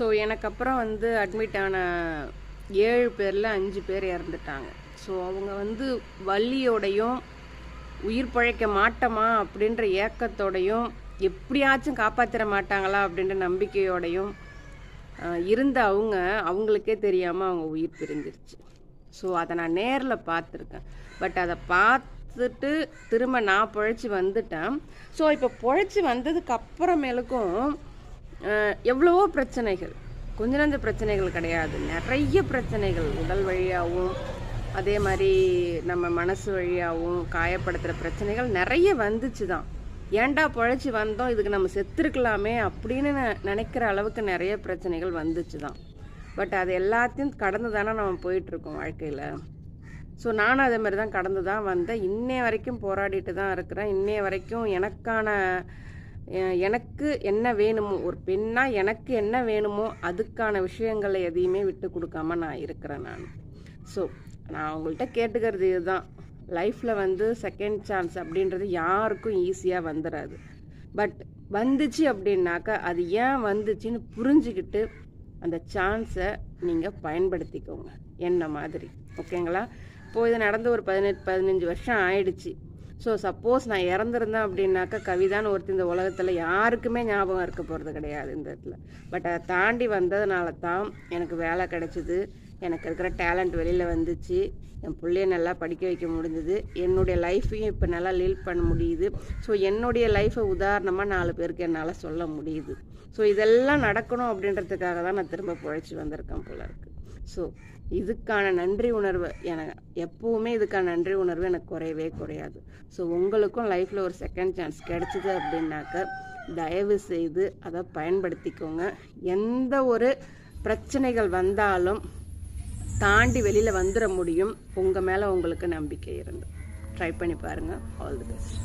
So எனக்கு அப்புறம் வந்து அட்மிட் ஆன 7 பேரில் 5 பேர் இறந்துட்டாங்க. ஸோ அவங்க வந்து வலியோடையும் உயிர் பிழைக்க மாட்டோமா அப்படின்ற ஏக்கத்தோடையும் எப்படியாச்சும் காப்பாற்றிட மாட்டாங்களா அப்படின்ற நம்பிக்கையோடையும் இருந்த அவங்களுக்கே தெரியாமல் அவங்க உயிர் பிரிஞ்சிருச்சு. ஸோ அதை நான் நேரில் பார்த்துருக்கேன். பட் அதை பார்த்துட்டு திரும்ப நான் பிழைச்சி வந்துட்டேன். ஸோ இப்போ பிழைச்சி வந்ததுக்கு அப்புறமேலுக்கும் எவ்வளவோ பிரச்சனைகள், கொஞ்ச நஞ்ச பிரச்சனைகள் கிடையாது, நிறைய பிரச்சனைகள் உடல் வழியாகவும் அதே மாதிரி நம்ம மனசு வழியாகவும் காயப்படுத்துகிற பிரச்சனைகள் நிறைய வந்துச்சு தான். ஏன்டா பிழைச்சி வந்தோம், இதுக்கு நம்ம செத்துருக்கலாமே அப்படின்னு நினைக்கிற அளவுக்கு நிறைய பிரச்சனைகள் வந்துச்சு தான். பட் அது எல்லாத்தையும் கடந்து தானே நம்ம போயிட்டுருக்கோம் வாழ்க்கையில். ஸோ நானும் அதே மாதிரி தான் கடந்து தான் வந்தேன். இன்னைய வரைக்கும் போராடிட்டு தான் இருக்கிறேன். இன்னைய வரைக்கும் எனக்கு என்ன வேணுமோ, ஒரு பெண்ணாக எனக்கு என்ன வேணுமோ அதுக்கான விஷயங்களை எதையுமே விட்டு கொடுக்காம நான் இருக்கிறேன் நான். ஸோ நான் அவங்கள்ட்ட கேட்டுக்கிறது இதுதான், லைஃப்பில் வந்து செகண்ட் சான்ஸ் அப்படின்றது யாருக்கும் ஈஸியாக வந்துடாது. பட் வந்துச்சு அப்படின்னாக்கா அது ஏன் வந்துச்சுன்னு புரிஞ்சுக்கிட்டு அந்த சான்ஸை நீங்கள் பயன்படுத்திக்கோங்க என்ன மாதிரி. ஓகேங்களா? இப்போது இது நடந்து ஒரு 18-15 வருஷம் ஆயிடுச்சு. ஸோ சப்போஸ் நான் இறந்துருந்தேன் அப்படின்னாக்கா கவிதான்னு ஒருத்தர் இந்த உலகத்தில் யாருக்குமே ஞாபகம் இருக்க போகிறது கிடையாது இந்த இடத்துல. பட் அதை தாண்டி வந்ததுனால தான் எனக்கு வேலை கிடச்சிது, எனக்கு இருக்கிற டேலண்ட் வெளியில் வந்துச்சு, என் பிள்ளைய நல்லா படிக்க வைக்க முடிஞ்சுது, என்னுடைய லைஃப்பையும் இப்போ நல்லா லீட் பண்ண முடியுது. ஸோ என்னுடைய லைஃப்பை உதாரணமாக 4 பேருக்கு என்னால் சொல்ல முடியுது. ஸோ இதெல்லாம் நடக்கணும் அப்படின்றதுக்காக தான் நான் திரும்ப பிழைச்சி வந்திருக்கேன் போல இருக்குது. ஸோ இதுக்கான நன்றி உணர்வு எனக்கு எப்போவுமே எனக்கு குறையவே குறையாது. ஸோ உங்களுக்கும் லைஃப்பில் ஒரு செகண்ட் சான்ஸ் கிடச்சிது அப்படின்னாக்க தயவு செய்து அதை பயன்படுத்திக்கோங்க. எந்த ஒரு பிரச்சனைகள் வந்தாலும் தாண்டி வெளியில் வந்துட முடியும். உங்கள் மேலே உங்களுக்கு நம்பிக்கை இருந்து ட்ரை பண்ணி பாருங்கள். All the best.